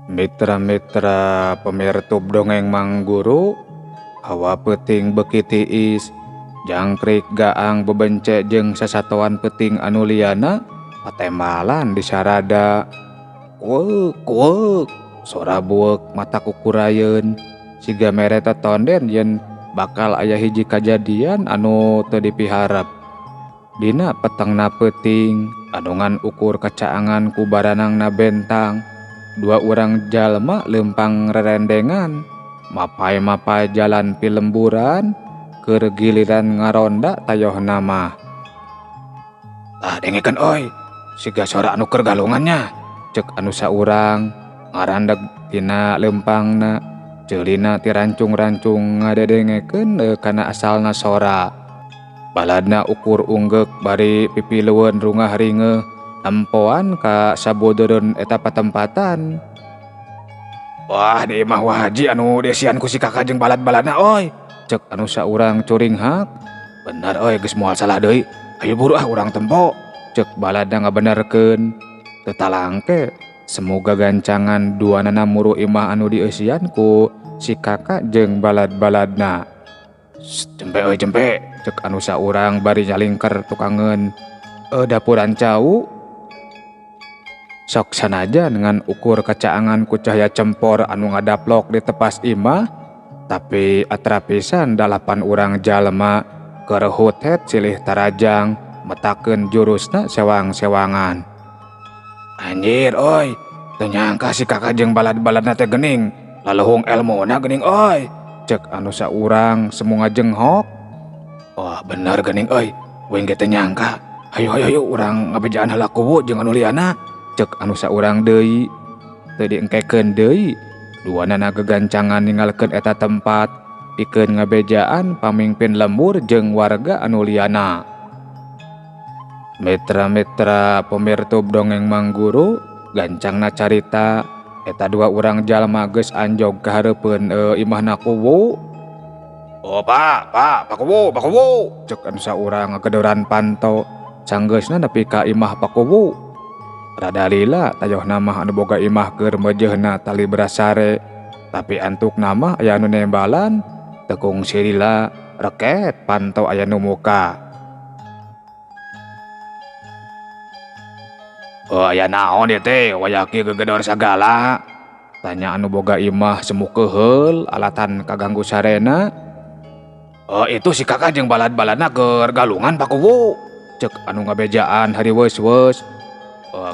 Mitra-mitra pemirtub dongeng Mang Guru, hawa peting beki tiis, jangkrik gaang bebencek jeung sasatoan peting anu liana, patembalan di sarada. Kueuk kueuk, sora buek mata kukurayeun, siga mere tetonden yen bakal aya hiji kajadian anu teu dipiharep. Dina petengna peting, anungan ukur kacaangan ku baranangna bentang, dua urang jalma lempang rerendengan, mapai-mapai jalan pilemburan, keur giliran ngaronda tayohna mah. Tah dengekeun oi, siga sora anu keur galungannya, cek anu saurang ngarandeg tina lempangna, ceulina ti rancung-rancung ngadedengekeun kana asalna sora. Baladna ukur unggek bari pipileueun rungah ringeuh empoan ka sabodoreun eta patempatan. Wah, di imah wahaji anu desian ku si kakak jeung balad-baladna oi, cek anu saurang curing hak. Bener oi, geus moal salah deui. Hayu buru urang tempo, cek baladna ngabenerkeun. Teu talangke, semoga gancangan duanana muru imah anu dieusian ku si kakak jeung balad-baladna. Jempe oi jempe, cek anu saurang bari nyalingker tukangeun. Dapuran cau. Sok sanajan dengan ukur kacaangan ku cahya cempor anu ngadaplok di tepas imah, tapi atra pisan 8 urang jalma keur hutet silih tarajang metakeun jurusna sewang-sewangan. Anjir oi, teu nyangka si kakak jeung balad-baladna teh geuning, laleuhung elmuna geuning oi, cek anu saurang semu ngajenghok. Wah bener geuning oi, wing ge teu nyangka. Hayu urang ngabejaan heula kuwu jeung anu liana, cek anu saurang deui. Teu diengkekeun deui, duanana gegancangan ninggalkeun eta tempat pikeun ngabejaan pamingpin lembur jeung warga anu liana. Mitra-mitra pemirtub dongeng Mang Guru, gancangna carita eta dua urang jalma geus anjog ka hareupeun imahna kuwu. Oh pak kuwu, cek anu saurang ngagedoran panto sanggeusna nepi ka imah Pak Kuwu. Rada lila tayohna mah anu boga imah keur meujeunna tali berasare, tapi antukna mah aya anu nembalan, teu kungsi lila reket panto aya nu muka. Oh aya naon ieu teh, wayaki gegedor sagala? Tanya anu boga imah semu keheul alatan kaganggu sarena. Itu si kakak jeung balad-baladna keur galungan Pak Kuwu, cek anu ngabejaan hari weus-weus.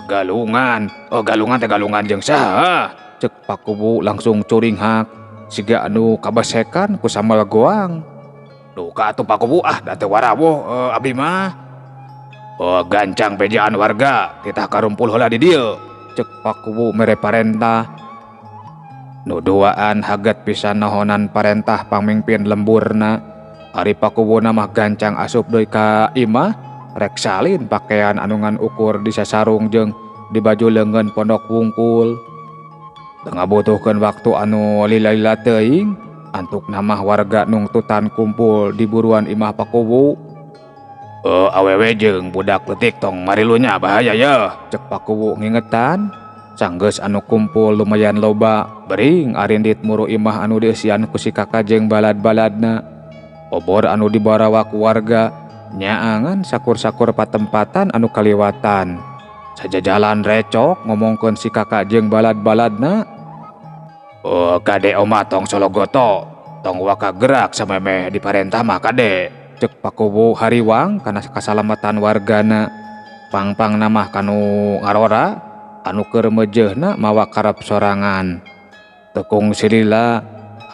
Galungan teh galungan jeung saha? Cek Pak Kuwu langsung curing hak, siga anu kabesekan ku sambal goang. Duh ka atuh Pak Kuwu da teu warawuh abdi mah. Gancang bejaan warga, kita karumpul heula di dieu, cek Pak Kuwu mere parentah. Nu duaan haget pisan nahonan parentah pamingpin lemburna. Ari Pak Kuwu mah gancang asup deui ka imah, rek salin pakaian anungan ukur di sasarung jeung di baju leungeun pondok wungkul. Teu ngabutuhkeun waktu anu lila-lila teuing, antukna mah warga nungtutan kumpul di buruan imah Pak Kuwu. Awewe jeung budak leutik tong marilunya bahaya ya, cek Pak Kuwu ngingetan. Sanggeus anu kumpul lumayan loba, bering arindit muru imah anu dieusian ku si kakak jeung balad-baladna. Obor anu dibarawa ku warga nyaangan sakur-sakur patempatan anu kaliwatan. Sajajalan recok ngomongkeun si kakak jeung balad-baladna. Kade oma tong sologoto, tong waka gerak samemeh di parentah mah kade, cek Pak Kuwu hariwang kana kasalamatan wargana. Pangpang namah kanu ngarora anu keur meujeunna mawa karep sorangan. Tekung silila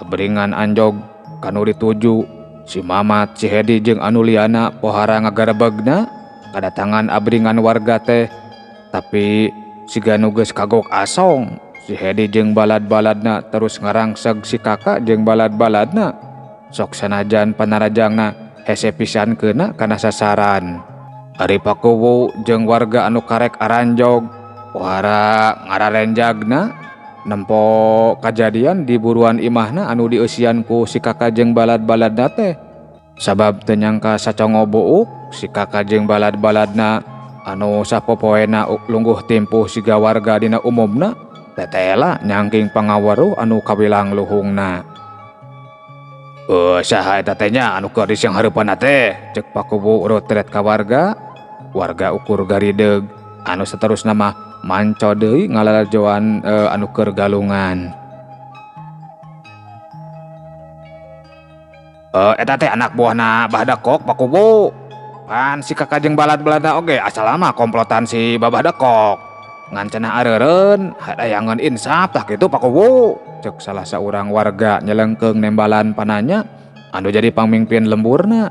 beringan anjog kanu dituju si Mamat, si Hedi jeung anu liana pohara ngagarebegna kadatangan abringan warga teh. Tapi siga nu geus kagok asong, si Hedi jeung balad-baladna terus ngarangseg si kakak jeung balad-baladna. Sok sanajan panarajangna hese pisan keuna kana sasaran. Ari Pak Kuwu jeung warga anu karek aranjog pohara ngararenjagna nempo kajadian di buruan imahna anu dieusian ku si kakak jeung balad-baladna teh. Sabab teu nyangka sacongo buuk si kakak jeung balad-baladna anu sapopoena lungguh timpuh siga warga dina umumna Tetela nyangking pangaweruh anu kawilang luhungna. Saha eta teh nya anu keur di siang hareupeun teh, ceuk Pakubu rotret ka warga. Warga ukur garideg, anu saterusna mah manco deui ngalalajoan anu keur galungan. Eta teh anak buahna Bahdakok Pakubu. Pan si kakak jeung balad-baladna oge asal mah komplotan si Bahdakok. Ngan cenah areureun hadayangeun insaf tah kitu Pakubu. Cek salah seorang warga nyelengkeung nembalan pananya anu jadi pamimpin lemburna.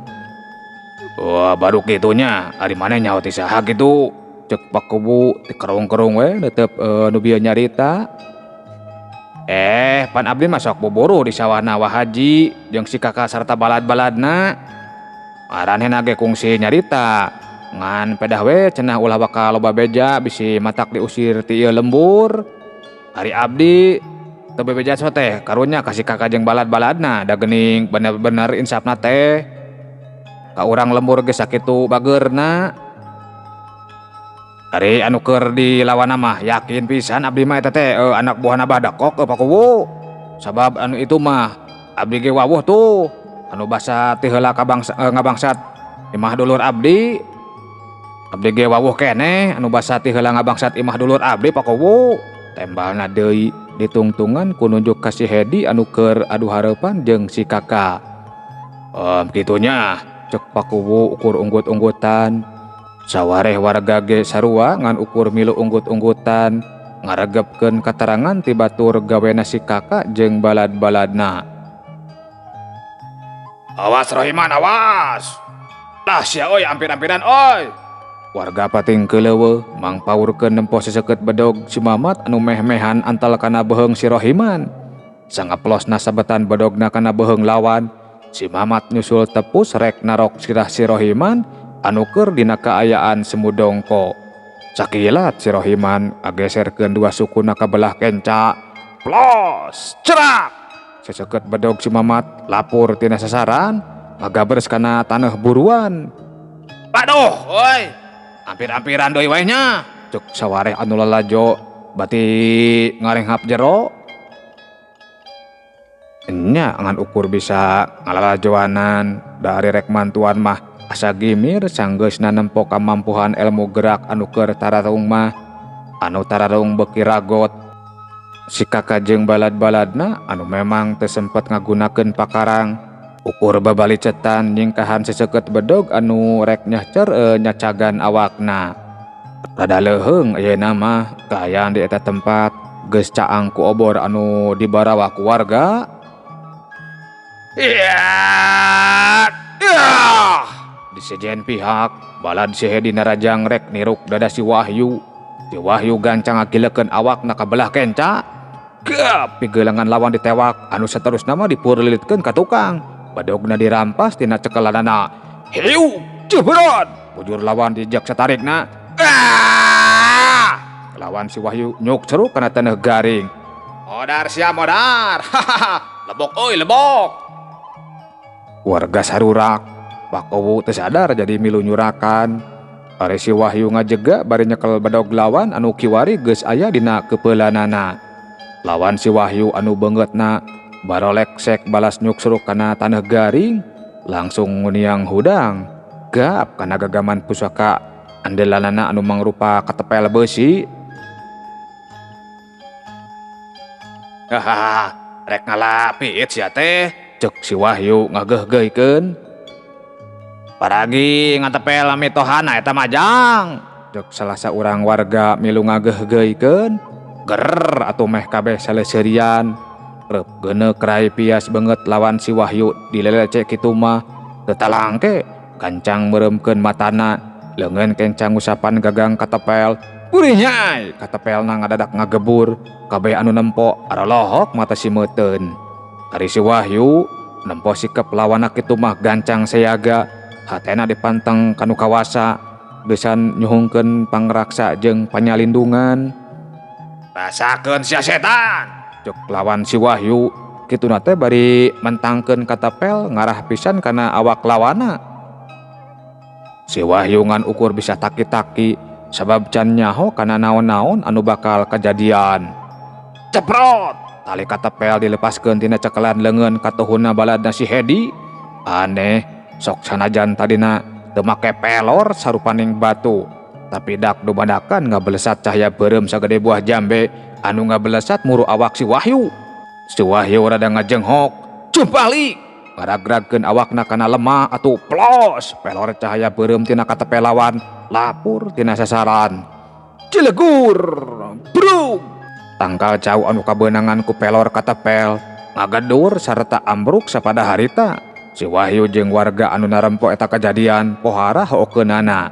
Wah baru kitunya, ari maneh nyaho ti saha kitu? Cek Pakubu ti kerung-kerung we netep nu bieu nyarita. Pan abdi mah sok buburu di sawahna Wah Haji jeung si kakak sarta balad-baladna. Maranehna ge kungsi nyarita. Ngan pedah we cenah ulah bakal loba beja bisi matak diusir ti ieu lembur. Ari abdi teu bebeja teh karunya kasih kakak jeung balad-baladna da geuning bener-bener insafna teh. Ka urang lembur ge sakitu bageurna. Ari anu keur dilawanna mah yakin pisan abdi mah eta teh anak buahna Bahdakok Pakubu. Sabab anu itu mah abdi ge wawuh tuh anu basa ti heula ka ngabangsat imah dulur abdi. Abdi ge wawuh keneh anu basa ti heula ngabangsat imah dulur abdi Pakubu. Tembalna deui ditungtungan ku nunjuk ka si Hedi anu keur adu hareupan jeung si kakak. Kitunya cek Pakubu ukur unggut-unggutan. Sawareh warga ge sarua ngan ukur milu unggut-unggutan ngaregepkeun katerangan ti batur gawena si kakak jeung balad-baladna. Awas Rohiman awas. Lah sia oi ampir-ampiran oi. Warga pating keuleuweuh mangpaurkeun nempo seseukeut bedog si Mamat anu meh-mehan antal kana beheung si Rohiman. Sangaplosna sabetan bedogna kana beheung lawan, si Mamat nyusul tepus rek narok sirah si Rohiman anu keur dina kaayaan semudongko. Sakilat si Rohiman ageserkeun dua sukuna ka belah kenca. Plos, cerak. Seseukeut bedog si Mamat lapur tina sasaran, ngagabres kana taneuh buruan. Aduh, oi. Ampir-ampiran deui wae nya. Cuk sawareh anu lalajo bati ngarenghap jero. Nya ngan ukur bisa ngalalajoanan dari rek mantuan mah asa gimir sanggeusna nempo kamampuhan ilmu gerak anu keur tararung mah anu tararung beuki ragot. Si kakak jeung balad-baladna anu memang teu sempet ngagunakeun pakarang ukur babalicetan nyingkahan seseukeut bedog anu rek nyahcer nyacagan awakna. Rada leuheung ayeuna mah kaayaan di eta tempat geus caang ku obor anu dibarawa ku warga. Di sejen pihak balad si Hedi narajang rek niruk dada si Wahyu. Si Wahyu gancang ngagilekeun awakna ka belah kenca. Gap pigeulangan lawan ditewak anu saterusna mah dipurlilitkeun ka tukang. Badogna dirampas tina cekelanana. Hiu jebron bujur lawan dijak satarikna. Lawan si Wahyu nyuk ceruk kana taneuh garing. Modar sia modar. Lebok oi lebok. Warga sarurak. Pakubu teu sadar jadi milu nyurakan. Ari si Wahyu ngajega bari nyekel bedog lawan anu kiwari geus aya dina kepeulanana. Lawan si Wahyu anu beungeutna barolek sek balas nyuk suruk kana taneuh garing, langsung nguniang hudang. Gap kana gagaman pusaka andelanana anu mangrupa katepel beusi. Hahaha, rek ngalapiit sia teh, cek si Wahyu ngageuh-geuhkeun. Paragi ngatepel mitohana eta majang. Jok salah saurang warga milu ngageuh-geuhkeun. Ger atuh meh kabeh saleuserian. Reup geuneuk rai pias beungeut lawan si Wahyu dilelece kitu mah. Teu talangke kancang meureumkeun matana, leungeun kencang ngusapan gagang katepel. Urih nyai, katepelna ngadadak ngagebur. Kabeh anu nempo aralohok mata si meuteun. Ari si Wahyu nempo sikep lawana kitu mah gancang sayaga. Hatena dipanteng kanu kawasa gesan nyuhungkeun pangraksa jeung panyalindungan. Rasakeun sia setan, cuk lawan si Wahyu. Kituna teh bari mentangkeun katapel ngarah pisan kana awak lawana. Si Wahyu ngan ukur bisa taki-taki sabab can nyaho kana naon-naon anu bakal kajadian. ceprot tali katepel dilepaskeun tina cekelan leungeun katuhunna baladna si Hedi. Aneh sok sanajan tadina teu make pelor sarupaning batu, tapi dak dumadakan ngabelesat cahaya beureum sagede buah jambe anu ngabelesat muru awak si Wahyu. Si Wahyu rada ngajenghok, "Cumpali!" ngaragragkeun awakna kana lemah atuh plos pelor cahaya beureum tina katepel lawan lapur tina sasaran. Cilegur, brug! Tangkal cau anu kabeunangan ku pelor katepel ngagedur sarta ambruk sapada harita. Si Wahyu jeung warga anu narempo eta kajadian pohara heukeunana.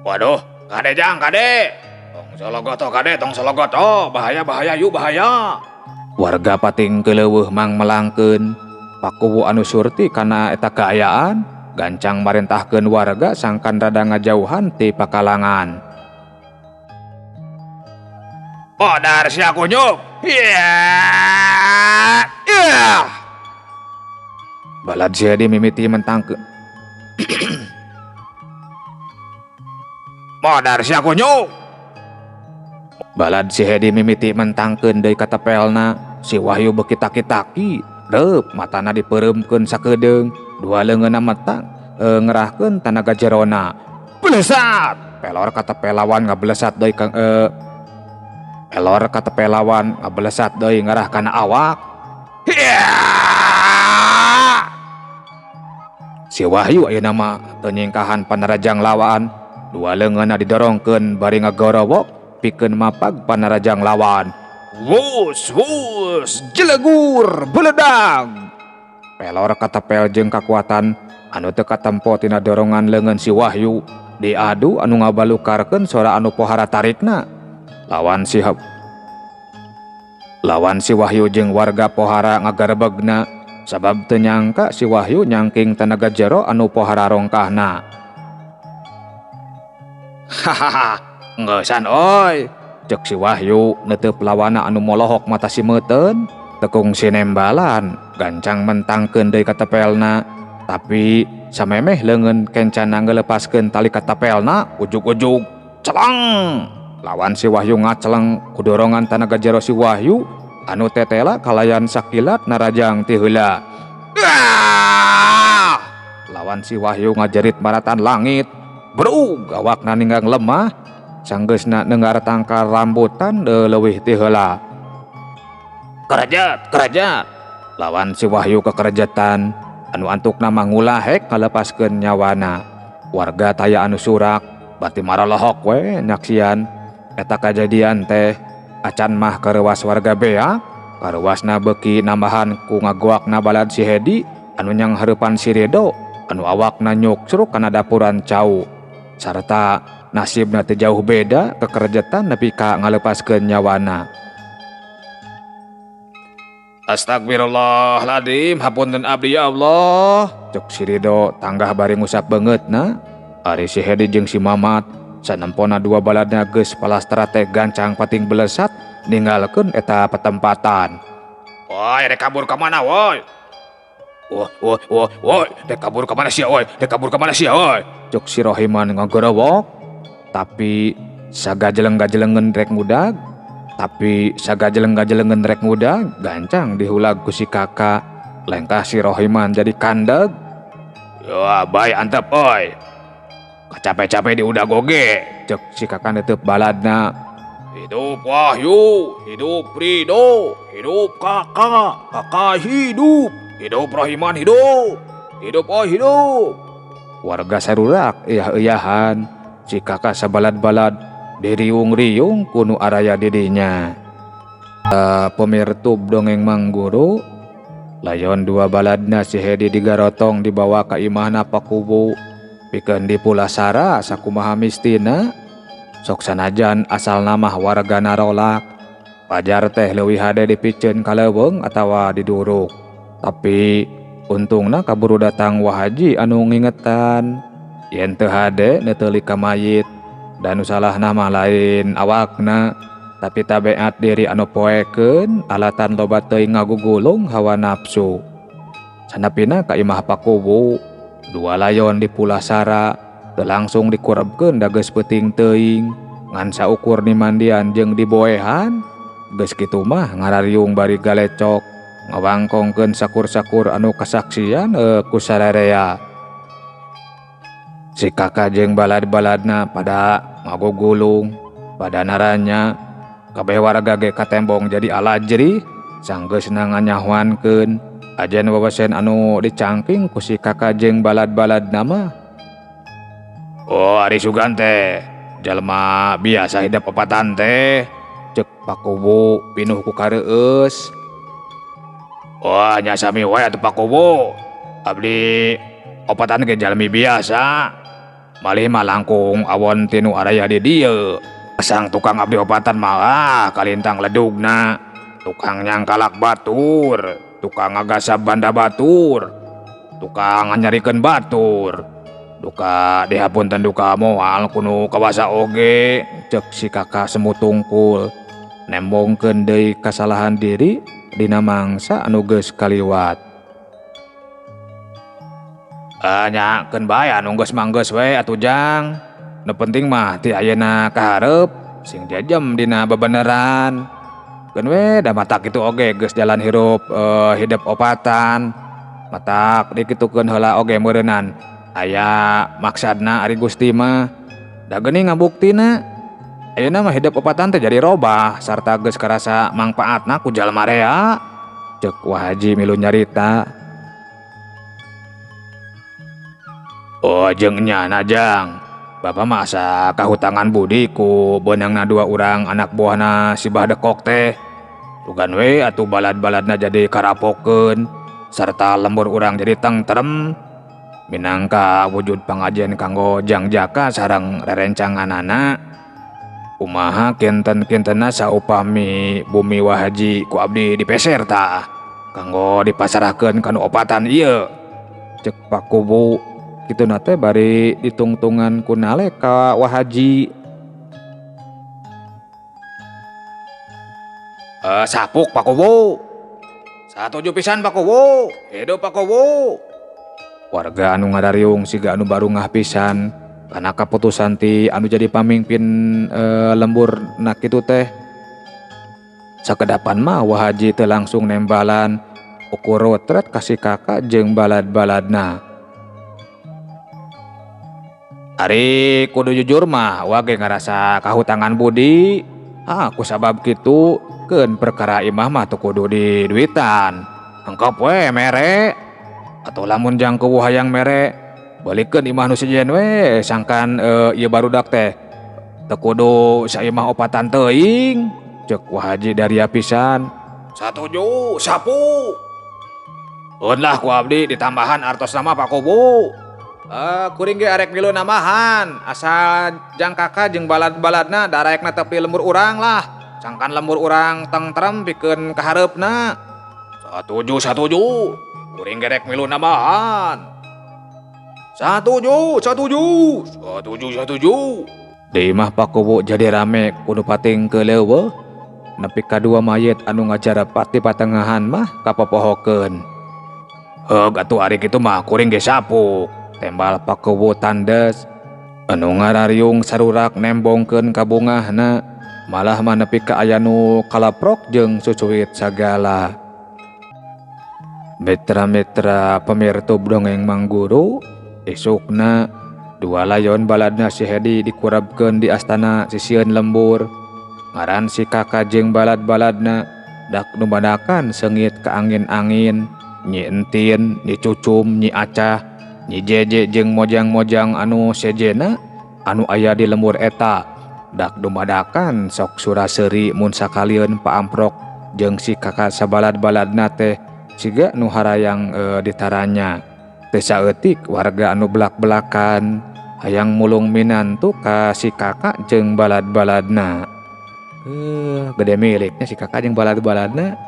"Waduh, kade jang kade. Tong sologoto kade, tong sologoto. Bahaya yuk bahaya." Warga pating keleuweuh mang melangkeun. Pakuwu anu surti kana eta kaayaan gancang marentahkeun warga sangkan rada ngajauhan ti pakalangan. "Modar sia kunyuk. Balad si Hedi mimiti mentangkeun. "Modar sia kunyuk." Balad si Hedi mimiti mentangkeun deui katepelna. Si Wahyu beuki taki-taki, reup matana dipeureumkeun sakedeung, dua leungeunna metang ngerahkeun tanaga jerona. Belesat! Pelor katepelawan ngabelesat deui pelor katepelawan ngabelesat deui ngarah kana awak. Si Wahyu ayeuna mah teu nyingkahan panarajang lawan, dua leungeunna didorongkeun bari ngagorowok pikeun mapag panarajang lawan. Wus, jelegur, beledag. Pelor katepel jeung kakuatan anu teu katempo tina dorongan leungeun si Wahyu diadu anu ngabalukarkeun sora anu pohara tarikna. Lawan si Wahyu jeung warga pohara ngagarebegna sabab teu nyangka si Wahyu nyangking tenaga jero anu pohara rongkahna. "Hahaha, ngeusan oi," cek si Wahyu netep lawana anu molohok mata si meuteun. Tekung si nembalan gancang mentangkeun deui katepelna, tapi samemeh leungeun kencana ngeulepaskeun tali katepelna ujug-ujug celang. Lawan si Wahyu ngaceleng ku dorongan tanaga jero si Wahyu anu tetela kalayan sakilat narajang ti heula. Lawan si Wahyu ngajerit maratan langit, brug awakna ninggang lemah sanggeusna neungar tangkal rambutan leuwih ti heula. "Kerajat!" Lawan si Wahyu kekerajatan anu antukna mangulahek ngalepaskeun nyawana. Warga taya anu surak bati maralohok we nyaksian eta kajadian teh. Acan mah kareuwas warga beak, kareuwasna beuki nambahan ku ngagoakna balad si Hedi anu nyang hareupan si Ridho anu awakna nyuksruk kana dapuran cau. Sarta nasibna teu jauh beda kekerajatan nepi ka ngalepaskeun nyawana. "Astagfirullahaladzim, hapunten abdi ya Allah," cek si Ridho tanggah bari ngusap beungeutna. Ari si Hedi jeung si Mamat sanempona dua baladna geus palastra teh gancang pating belesat ninggalkeun eta petempatan. "Woi, dek kabur ka mana woi? Woi, dek kabur ka mana sia woi? Dek kabur ka mana sia woi?" Cuk si Rohiman ngagorowok, tapi sagajeleng-gajelengeun rek ngudag. Gancang dihulag ku si kakak. Lengkah si Rohiman jadi kandeg. "Ya, bae antep oi. Capek-capek diudag oge," cek si kakak netep baladna. "Hidup Wahyu, hidup Ridho, hidup kakak hidup Rohiman hidup hidup." Warga sarurak eyah-eyahan, si kakak sabalad-balad diriung-riung kuno araya didinya. Pemirtub dongeng Mangguru, layon dua baladna si Hedi digarotong dibawa ka imahna Pakuwu pikeun dipulasara sakumaha mistina. Sok sanajan asal namah warga narolak, pajar teh leuwih hade dipikeun ka leuweung atawa diduruk. Tapi untungna kaburu datang wahaji anu ngingetan yen teu hade neteuli ka mayit. Dan usalah nama lain awakna, tapi tabeat diri anu poekeun alatan loba teuing ngagugulung hawa nafsu. Sanapina ka imah Pakuwu, dua layon dipulasara teu langsung dikurebkeun da geus peuting teuing ngan saukur nimandian jeung diboehan Geus kitu mah ngararyung bari galecok ngawangkongkeun sakur-sakur anu kasaksian ku sararea. Si kakak jeung balad-baladna pada ngagugulung, pada naranya kabeh warga ge katembong jadi alajri sanggeusna nganyahwankeun ajen wawasen anu dicangking ku si kakak jeung balad-baladna mah. Oh, ari sugan teh jalma biasa hidup opatan teh, cek Pak Kubu pinuh ku kareueus. Wah, nya sami wae atuh Pak Kubu. Abdi opatan ge jalmi biasa. Malih mah langkung awon tinu araya di dieu. Sang tukang abdi opatan mah kalintang ledugna, tukang nyangkalak batur, tukang ngagasab banda batur, tukang nyarikeun batur. Duka dihapunten duka moal kuno kawasa oge, cek si kakak semu tungkul nembongkeun deui kasalahan diri dina mangsa anu geus kaliwat. Nyakeun bae anu geus manggeus we atuh Jang. Nu penting mah ti ayeuna kaharep sing jajem dina bebeneran. Keun we da matak kitu oge geus jalan hirup hidup opatan. Matak dikitukeun heula oge meureunan. Aya maksadna ari Gusti mah da geuning ngabuktina ayeuna mah hidup opatan teh jadi robah sarta geus karasa mangpaatna ku jalma rea, ceuk Wah Haji milu nyarita. Oh jeung nyana Jang, Bapak mah asa kahutangan budi ku beunangna dua urang anak buahna si Bahdekok teh. Tugan we atuh balad-baladna jadi karapokeun sarta lembur urang jadi tentrem. Minangka wujud pangajian kanggo Jang Jaka sareng rerencanganana. Kumaha kinten-kintenna saupami bumi Wah Haji ku abdi dipeser tah kanggo dipasarahkeun kanu opatan ieu, cek Pak Kubu. Kituna teh bari ditungtungan ku naleka Wah Haji. Sapuk Pak Kubu. Satuju pisan Pak Kubu. Hidup Pak Kubu. Warga anu ngadaryung siga anu baru ngah pisan kana kaputusan ti anu jadi pamimpin lembur na kitu teh. Sakedapan mah Wah Haji teh langsung nembalan ukur retret kasih kakak jeung balad-baladna. Ari kudu jujur mah wage ngarasa kahutangan budi. Kusabab kitu keun perkara imah mah teu kudu diduitan. Engkop we mere. Atau lamun Jang keueuh hayang mere balikeun imah nu sejen we sangkan ieu barudak teh teu kudu saimah opatan teuing, ceuk Wah Haji daria pisan. Satuju sapu. Eun lah ku abdi ditambahan artos nama Pak Kubu. Kuring ge arek milu namahan asal Jang kakak jeung balad-baladna darekna tepi lembur urang lah sangkan lembur urang tentrem pikeun kahareupna. Satuju kuring gerek milu namahan. Satuju. Deui mah Pak Kubu jadi rame kudu pating keleuweuh. Nepi kadua mayit anu ngajarepat di patengahan mah kapopohokeun. Heug atuh ari kitu mah kuring ge sapuk. Tembal Pak Kubu tandes. Anu ngararyung sarurak nembongkeun ka bungahna malah mah nepi ka aya nu kalaprok jeung sucuit sagala. Mitra-mitra pemirtub dongeng Mangguru, isukna dua layon baladna si Hedi dikurabkeun di astana sisieun lembur. Ngaran si kakak jeung balad-baladna dak numadakan seungit ka angin-angin, Nyi Entin, Nyi Cucum, Nyi Acah, Nyi Jeje jeung mojang-mojang anu sejena anu aya di lembur eta dak numadakan sok suraseuri mun sakalieun paamprok jeung si kakak sabalad-baladna teh siga nu harayang ditaranya. Teu saeutik warga anu belak-belakan hayang mulung minantu ka si kakak jeung balad-baladna. Gede miliknya si kakak jeung balad-baladna.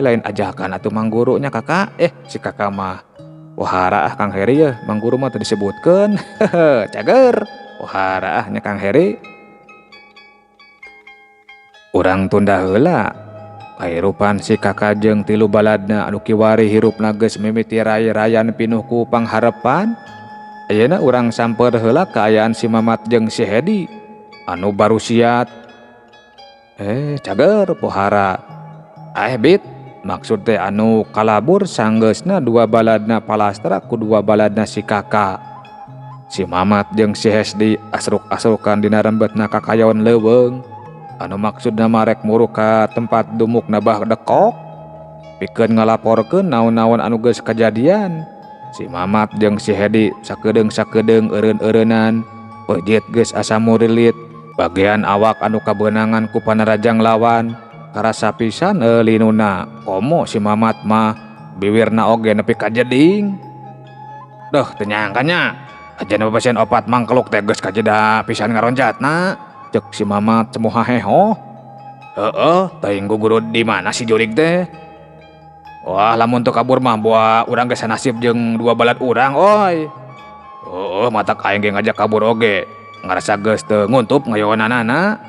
Lain ajakan atuh Mangguru nya kakak. Si kakak mah wahara Kang Heri ya, Mangguru mah teu disebutkeun. Cager. Wahara nya Kang Heri. Urang tunda heula kahirupan si kakak jeung tilu baladna anu kiwari hirupna geus mimiti ray-rayan pinuh ku pangharepan. Ayeuna urang samper heula kaayaan si Mamat jeung si Hedi anu baru siat. Cager pohara. Bit maksud teh anu kalabur sanggeusna dua baladna palastra ku dua baladna si kakak. Si Mamat jeung si Hesdi asruk-asrukan dina rembetna kakayon leuweung. Anu maksudna marek muru ka tempat dumukna Bahdekok pikeun ngalaporkeun naon-naon anu geus kajadian. Si Mamat jeung si Hedi sakedeung-sakedeung eureun-eureunan, peujit geus asa murilit. Bagian awak anu kabeunangan ku panarajang lawan karasa pisan linuna. Komo si Mamat mah bibirna oge nepi ka jeding. Duh teu nyangkanya ajeuna babasieun opat mangkeluk teh geus kajeda pisan ngaronjatna, cek si Mamat cemuh haheho. Teuing guguru di mana si jurig teh? Wah lamun teu kabur mah boa urang geus sanasib jeung dua balad urang oi. Matak aing ge ngajak kabur oge. Ngarasa geus teu nguntup ngayowananana.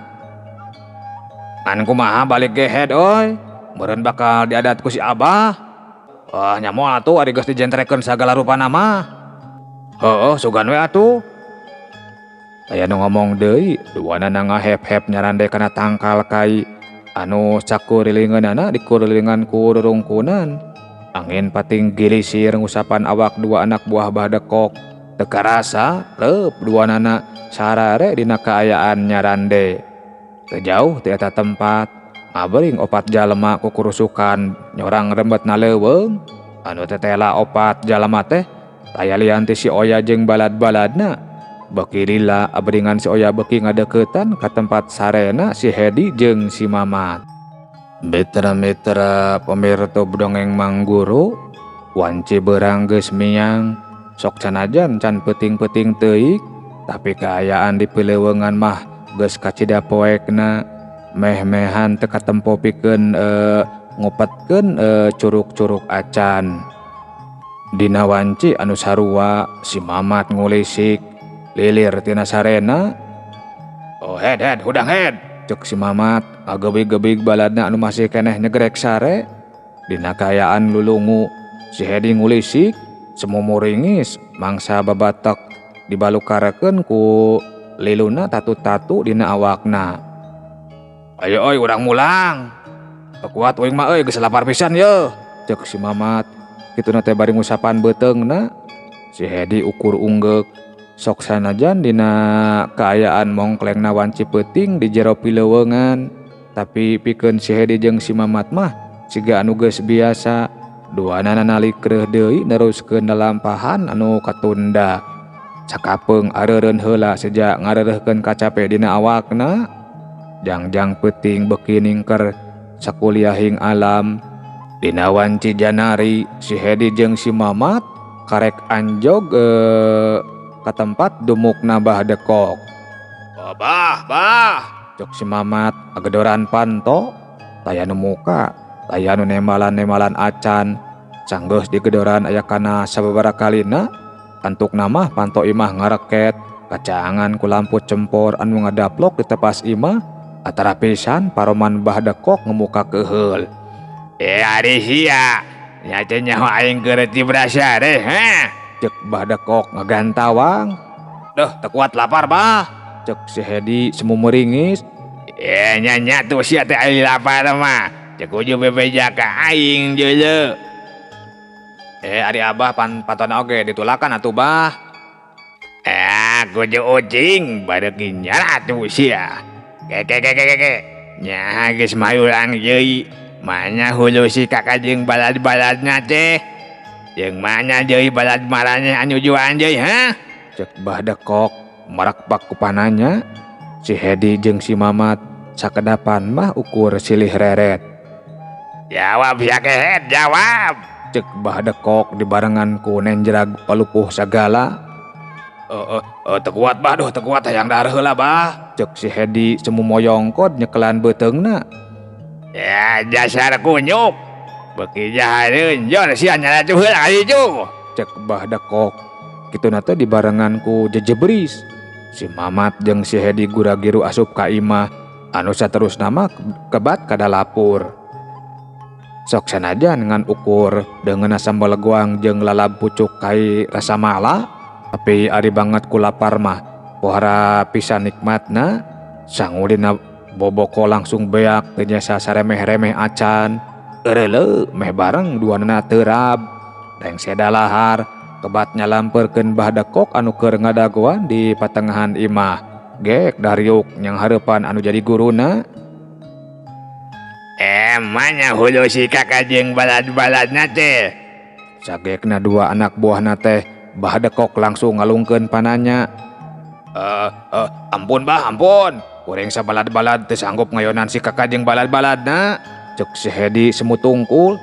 An kumaha balik ge head oi. Meureun bakal diadat ku si Abah. Wah nya moal atuh ari geus dijentrekeun sagala rupana mah. Sugan we atuh. Aya nu ngomong deui, duanana ngahep-hep nyarande kana tangkal kai anu sakurilingeunana dikurilingan ku rerungkunan. Angin pating gilisir ngusapan awak dua anak buah Bahdekok. Teu karasa leup duanana sarare dina kaayaan nyarande. Teu jauh ti eta tempat ngabeuring opat jalema ku kurusukan nyorang rembetna leuweung. Anu tetela opat jalema teh taya lian ti si Oya jeung balad-baladna. Beki lila abringan si Oya beki ngadeuketan ka tempat sarena si Hedi jeung si Mamat. Mitra-mitra pamirto dongeng Mang Guru, wanci beurang geus miang. Sok sanajan can peuting-peuting teuing, tapi kaayaan di pileuweungan mah geus kacida poekna. Meh-mehan teu katempo pikeun ngupetkeun curug-curug acan. Dina wanci anu sarua si Mamat ngulisik lilir tina sarena. Head hudang head, cek si Mamat agebig-gebig baladna anu masih keneh nyegrek sare. Dina kaayaan lulungu si Hedi ngulisik semumuringis mangsa babatek dibalukarekeun ku liluna tatu-tatu dina awakna. Ayo oi urang mulang. Kuat uing mah euy geus lapar pisan yeuh, cek si Mamat. Kituna teh bari ngusapan beuteungna. Si Hedi ukur unggek. Sok sanajan dina kaayaan mongklengna wanci peuting di jero pileuweungan, tapi pikeun si Hedi jeung si Mamat mah siga anu geus biasa. Duana nalik kreuh deui neruskeun lalampahan anu katunda. Cakapeung areureun heula sejak ngareureuhkeun kacape dina awakna. Jangjang peuting beki ningker sakuliahing alam. Dina wanci janari si Hedi jeung si Mamat karek anjog ka tempat dumukna Bahdekok. Bah, cok si Mamat agedoran panto, taya nu muka, taya nu nemalan-nemalan acan. Sanggeus digedoran aya kana sababaraha kalina, antuk namah panto imah ngareket, kacangan ku lampu cempor anu ngadaplok di tepas imah, atara pisan paroman Bahdekok ngemuka keheul. Ari sia, nya teh nyaho aing geureut brasa deh, cek Bahdekok ngagantawang. Duh, teu kuat lapar bah, cek si Hedi semumuringis. Nya tuh sia teh aya lapar mah, cek uju bebeja ka aing jeuleu. Ari Abah paton oge ditulakan atuh bah. Kuju ucing badeuk nyara atuh sia. Ke. Nya geus mayulang deui. Manya hulu si kakak jeung balad-baladna teh. Jeung mana deui balad maranya anu juaan deui Cek Bahdekok marak pakupananya. Si Hedi jeung si Mamat sakedapan mah ukur silih reret. Jawab ya kehet, jawab. Cek Bahdekok dibarengan ku nenjrag palupuh sagala. Teu kuat bah, teu kuat hayang dahar heula bah. Cek si Hedi semu moyongkod nyekelan beuteungna. Ya dasar kunyuk. Beki jahareun jon sia nyalacu heula ka ditu. Cek Bahdekok. Kituna teh dibarengan ku jejebris. Si Mamat jeung si Hedi gura-giru asup ka imah anu saterusna mah kebat ka dalapur. Sok sanajan ngan ukur dengan sambal goang jeung lalab pucuk kai rasa mala, tapi ari banget ku lapar mah pohara pisan nikmatna. Sangu dina Boboko langsung beak teu nyasa saremeh-remeh acan. Ereuleuh meh bareng duanana teurab. Daeng seda lahar kebat nyalamperkeun bahdekok anu keur ngadagoan di patengahan imah. Gek Daryuk nyang hareupan anu jadi guruna. Emanya hulu si kakak jeung balad-baladna teh. Sagekna dua anak buahna teh bahdekok langsung ngalungkeun pananya. Ampun bah, ampun. Urang sabalad-balad teu sanggup ngayonan si kakak jeung balad-baladna. Cek si Hedi semutungkul.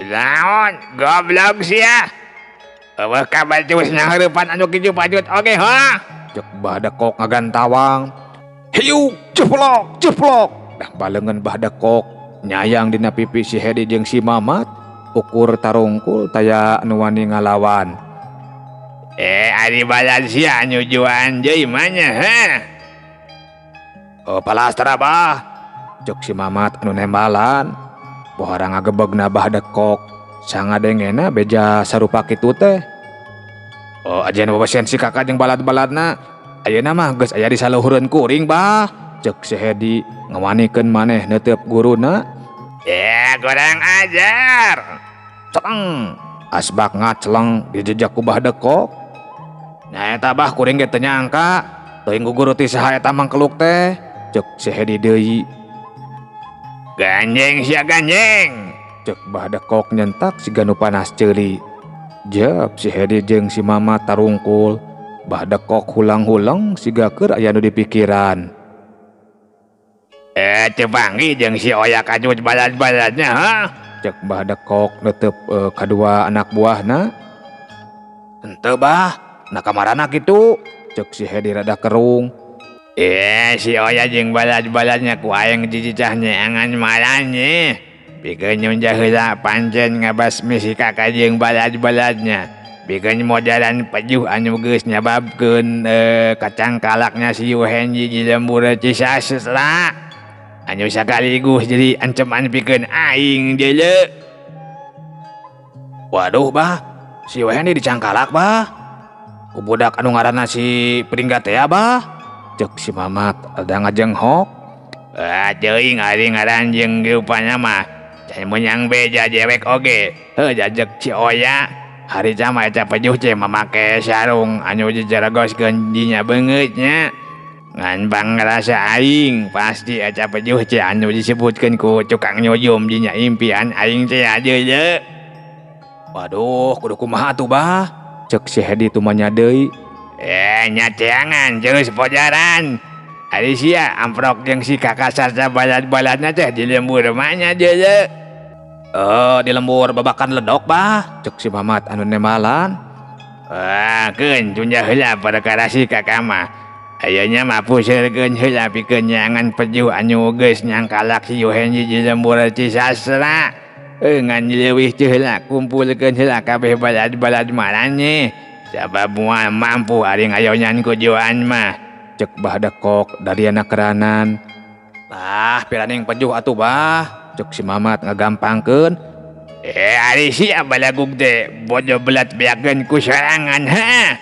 Naon, goblok sia. Eueuh kabacusna hareupan anu kitu pajut oge ha. Cek bahdekok ngagantawang. Hiu, ceplok, ceplok. Dah balengan bahdekok nyayang dina pipi si Hedi jeung si Mamat. Ukur tarungkul taya anu wani ngalawan. Ari balad sia nyujuan deui manya ha. Palastra bah. Cek si Mamat anu nembalan. Pohara ngagebegna bahdekok. Sangadengena beja sarupa kitu teh. Ajeun babasieun si kakak jeung balad-baladna. Ayeuna mah geus aya di saluhureun kuring bah. Cek si Hedi ngawanikeun maneh neuteup guruna. Kurang ajar. Celeng. Asbak ngaceleng dijejak ku bahdekok. Nya eta bah kuring ge teu nyangka. Teuing guguru ti saha eta mangkeluk teh. Cek si Hedi deui. Ganjeng sia ganjeng. Cek bahdekok nyentak siga nu panas ceuli. Jep si Hedi jeung si Mamat tarungkul. Bahdekok hulang-hulang siga keur aya nu dipikiran. Teu panggih jeung si Oya kajut balad-baladnya ha. Cek bahdekok neuteup kadua anak buahna. Henteu bah, na kamarana kitu. Cek si Hedi rada kerung. Si Oya jeung balad-baladnya ku aya ngejijicah nyeangan malanye. Pikeun nyunjah heula pancen ngabasmi si kakak jeung balad-baladnya. Pikeun modalan pejuh anu geus nyababkeun kacang kalaknya si Yuhenji di lembur Cisastra. Anu sakaligus jadi ancaman pikeun aing deuleu. Waduh bah, si Yuhenji dicangkalak bah. Ku budak anu ngaranna si Pringgat teh bah. Cek si Mamat ada ngajenghok. Teuing ari ngaran jeung rupana mah cai menyang beja dewek oge. Heuh jajek si Oya. Hari sama eta pejuh teh mamake sarung anu dijaragoskeun dinya beungeut nya. Ngan bang rasa aing pasti eta pejuh teh anu disebutkeun ku tukang nyuyum dinya impian aing teh deuleu. Waduh, kudu kumaha atuh bah? Cek si Hedi tumanya deui. Nya teangan terus pojaran. Ari sia amprok jeung si kakak sarta balad-baladna teh di lembur rumahnya deuleu. Di lembur babakan ledok bah. Cek si Mamat anu nemalan. Keun tunjah heula perkara si kakak mah. Ayeuna mah puseurkeun heula pikeun nyangan pejuh anu geus nyangkalak si Yuhenji di lembur Cisastra. Ngan leuwih teu heula kumpulkeun heula kabeh balad-balad marane. Sabab moal mampu ari ngayonan ku joan mah. Cek bahdekok dari anak keranan. Piraning pejuh atuh bah. Cek si Mamat ngagampangkeun. Ari sia balagug teh bodo belat beakeun ku sorangan ha.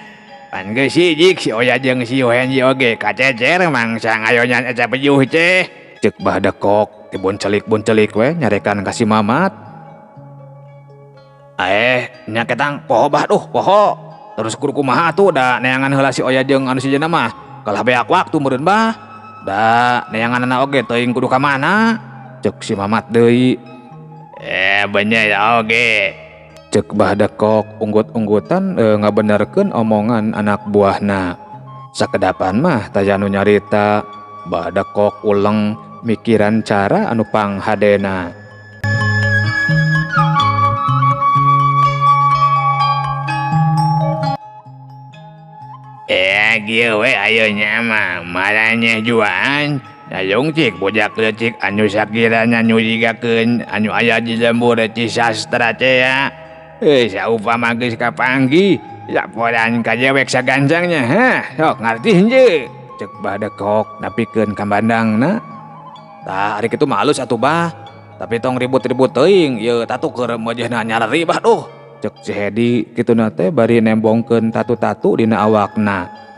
Pan geus sijik si Oya jeung si Yuhenji oge kacecer mangsa ngayonan eta pejuh teh. Cek bahdekok diboncelik-boncelik we nyarekan ka si Mamat. Nya ketang poho bah duh poho. Terus kudu kumaha atuh da neangan heula si Oya jeung anu sijeuna mah. Kalah beak waktu meureun bah. Da neanganna oge teuing kudu ka mana? Cek si Mamat deui. Bener oge. Cek bahdekok unggut-unggutan ngabenerkeun omongan anak buahna. Sakedapan mah taya anu nyarita. Bahdekok uleng mikiran cara anu panghadena. Gieu we ayeuna mah marane juaan. Layung cik budak leutik anu sakirana nyurigakeun anu aya di lembur Cisastra teh ya. Saupama geus kapanggih laporan ka dewek sagancangnya ha. Sok ngarti henteu. Cek bahdekok napikeun ka bandangna. Tah ari kitu mah alus atuh bah. Tapi tong ribut-ribut teuing ieu tatu keur meujeunna nyalari bah duh. Cek si Hedi kituna teh bari nembongkeun tatu-tatu dina awakna.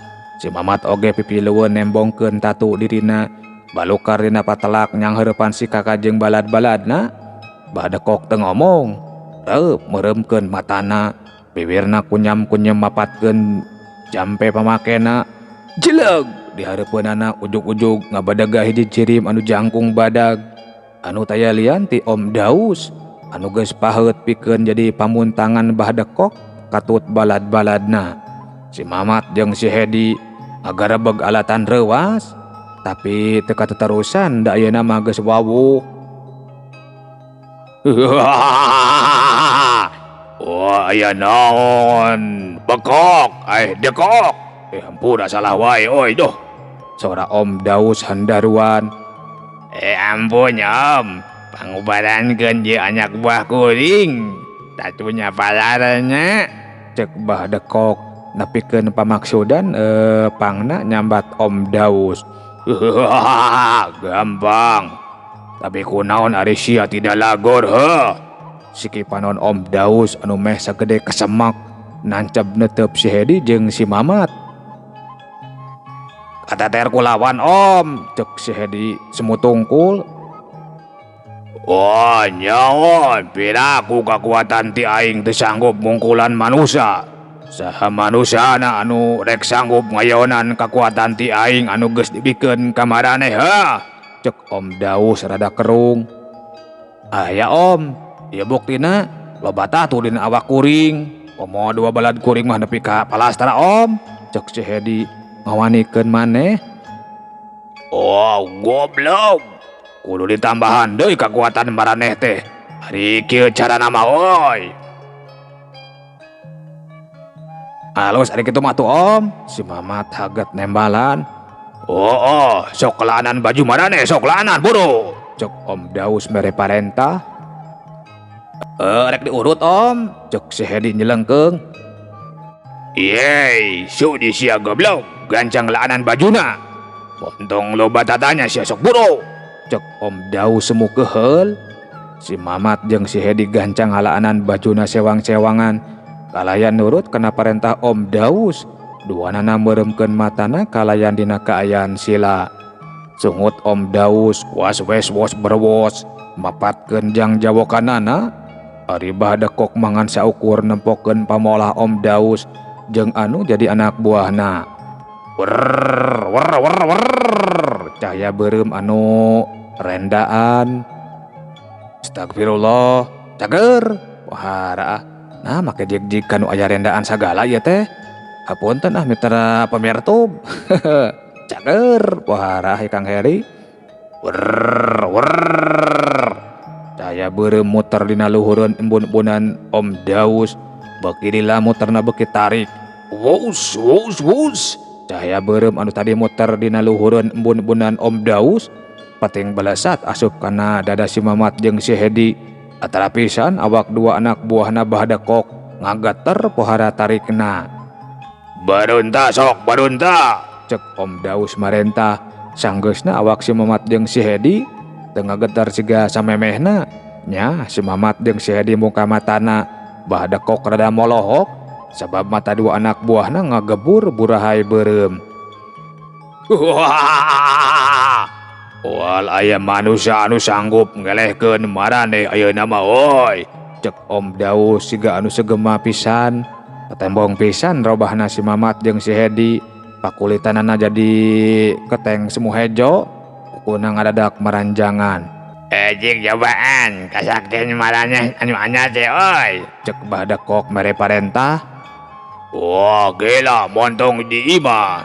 Si Mamat oge pipileueun nembongkeun tatu dirina. balukar dina patelak nyang heurepan si kakak jeung balad-baladna. Badekok teu ngomong, reup meuremkeun matana, bibirna kunyam-kunyem mapatkeun jampe pamakena. Jeleg di hareupeunana ujug-ujug ngabadaga hiji cirim anu jangkung badag, anu taya lian ti Om Daus, anu geus paheut pikeun jadi pamuntangan Badekok katut balad-baladna. Si Mamat jeung si Hedi agarebeg alatan reuwas, tapi teu kateterusan da ayeuna mah geus wawuh. Wah, aya naon? Bekok, dekok. Ampun salah wae oi doh. Sora Om Daus handaruan. Ampun Om, pangubarankeun je anak buah kuring. Tatunya palaranya. Cek Badekok nepikeun pamaksudan pangna nyambat Om Daus. Gampang. Tapi kunaon ari sia tidak lagor heuh. Siki panon Om Daus anu meh sagede kesemak nancep neuteup si Hedi jeung si Mamat. Kateter kulawan Om, cek si Hedi semut tungkul. Oh nyaon, piraku kakuatan ti aing teu sanggup mungkulan manusia. Saha manusana anu rek sanggup ngayonan kakuatan ti aing anu geus dibikeun ka maraneh heuh. Cek Om Daus rada kerung. Aya Om, ieu buktina loba tatu dina awak kuring. Komo dua balad kuring mah nepi ka palastra Om. Cek si Hedi ngawanikeun maneh. Oh goblok, kudu ditambahan deui kakuatan maraneh teh. Ari kieu carana mah oi. Alus ari kitu mah tuh Om, si Mamat haget nembalan. Oh, sok laanan baju maraneh, sok laanan buru. Cek Om Daus mere parentah. Rek diurut Om, cek si Hedi nyelengkeung. Yeay, sudi sia goblok, gancang laanan bajuna. Pontong loba tatanya sia sok buru. Cek Om Daus semu keheul. Si Mamat jeung si Hedi gancang halaanan bajuna sewang-sewangan. Kalayan nurut kana parentah Om Daus. Duanana meuremkeun matana kalayan dina kaayaan sila. Sungut Om Daus was wes-wos berwos mapatkeun jang jawokanana. Ari Badekok mangan saukur nempokeun pamolah Om Daus jeung anu jadi anak buahna. Wer. Cahaya beureum anu rendaan. Astagfirullah, cager. Wahara. Nah make jig-jig kanu aya rendaan sagala ieu teh. Hapunten mitra pamirtub. Cager, wahara Kang Heri. Wer. Cahaya beureum muter dina luhureun embun-embunan Om Daus. Beki dila muterna beki tarik. Wus. Cahaya beureum anu tadi muter dina luhureun embun-embunan Om Daus. Pating balesat asup kana dada si Mamat jeung si Hedi. Atara pisan awak dua anak buahna Badekok ngagater pohara tarikna. Barunta sok, barunta. Cek Om Daus marentah. Sanggeusna awak si Mamat jeung si Hedi teu ngageter siga samemehna. Nya si Mamat jeung si Hedi muka matana Badekok rada molohok sabab mata dua anak buahna ngagebur burahay beureum. Wal aya manusia anu sanggup ngelehkeun maraneh ayeuna mah oi. Cek Om Daus siga anu segema pisan. Ketembong pisan robahna si Mamat jeung si Hedi. Pakulitanana jadi keteng semu hejo. Pukuna ngadadak maranjangan. Jik cobaan kasaktian maraneh anu anyar teh oi. Cek Badekok mere parentah. Wah gila montong di imah.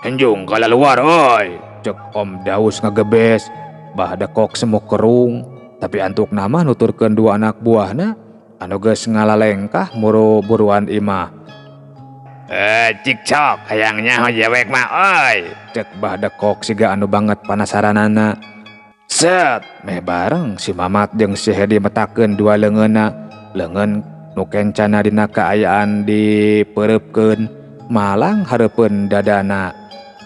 Henjung kala luar oi. Cek Om Daus ngagebes. Badekok semu kerung. Tapi antuk nama nuturkeun dua anak buahna anu geus ngalalengkah muru buruan imah. Cik sok hayangnya jewek mah oi. Cek Badekok siga anu banget panasaranana. Set meh bareng si Mamat jeung si Hedi metakeun dua leungeunna. Leungeun nu kencana dina kaayaan dipereupkeun malang hareupeun dadana.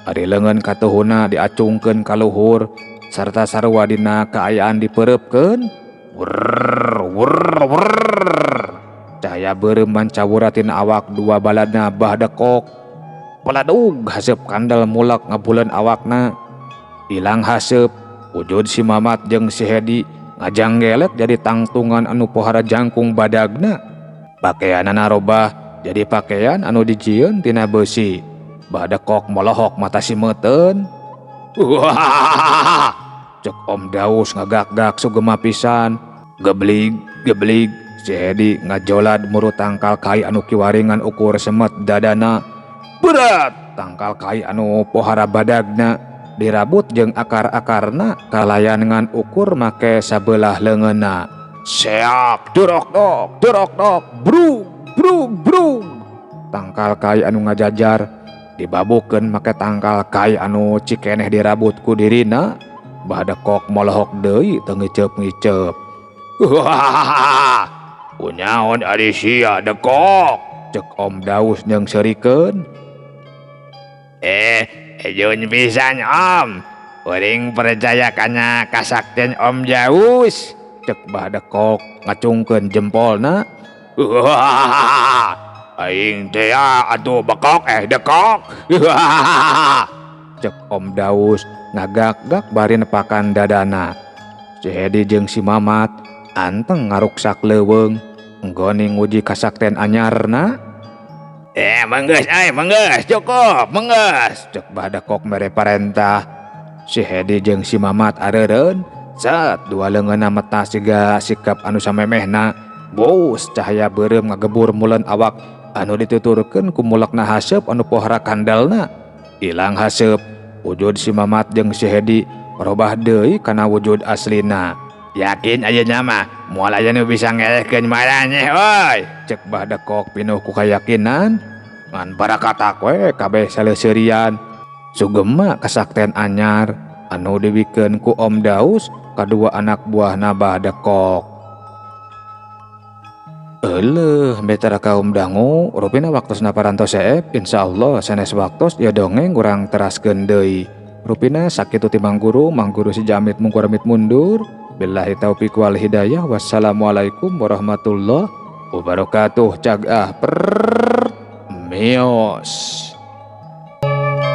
Ari leungeun katuhuna diacungkeun ka luhur sarta sarua dina kaayaan dipereupkeun. Cahaya beureum mancawurat tina awak dua baladna Badekok. Peladug haseup kandel mulak ngabuleun awakna. Ilang haseup, wujud si Mamat jeung si Hedi ngajanggelek jadi tangtungan anu pohara jangkung badagna. Pakaianana robah jadi pakaian anu dijieun tina beusi. Badekok molohok mata si Meuten. Wah! Cek Om Daus ngagak-gak sugema pisan. Geblig, geblig, si Hedi ngajolad muru tangkal kai anu kiwaringan ukur semet dadana. Berat! Tangkal kai anu pohara badagna dirabut jeung akar-akarna kalayan ngan ukur make sabelah leungeunna. Seak, durok dok, brug, brug, brug. Tangkal kai anu ngajajar dibabukeun make tangkal kai anu cikeneh dirabut ku dirina. Badekok molohok deui teu ngiceup-ngiceup. Kunaon ari sia dekok? Cek Om Daus jeung serikeun. Ejeun pisan Om. Uring percaya kana kasaktian Om Daus. Cek Badekok ngacungkeun jempolna. Aing teh atuh bekok dekok. Cek Om Daus ngagak-gak bari nepakan dadana. Si Hedi jeung si Mamat anteng ngaruksak leuweung enggoning nguji kasaktian anyarna. Menggeus cukup, menggeus. Cek Badekok mere parentah. Si Hedi jeung si Mamat areureun. Set dua leungeunna meta siga sikap anu samemehna. Bos cahaya beureum ngagebur muleun awak anu dituturkeun ku mulekna haseup anu pohara kandalna. Ilang haseup, wujud si Mamat jeung si Hedi robah deui kana wujud aslina. Yakin ayeuna mah moal aya nu bisa ngelehkeun marane euy. Cek Badekok pinuh ku kayakinan. Ngan para katak we kabeh saleuseurian. Sugema kasaktian anyar anu diwikeun ku Om Daus kadua anak buahna Badekok. Euleuh betara kaum dangu rupina waktosna parantos seep. Insyaallah sanes waktos ya dongeng urang teraskeun deui. Rupina sakitu ti Mang Guru si Jamit mungkuramit mundur. Billahi taufiq wal hidayah. Wassalamualaikum warahmatullahi wabarakatuh. Cagah per mios.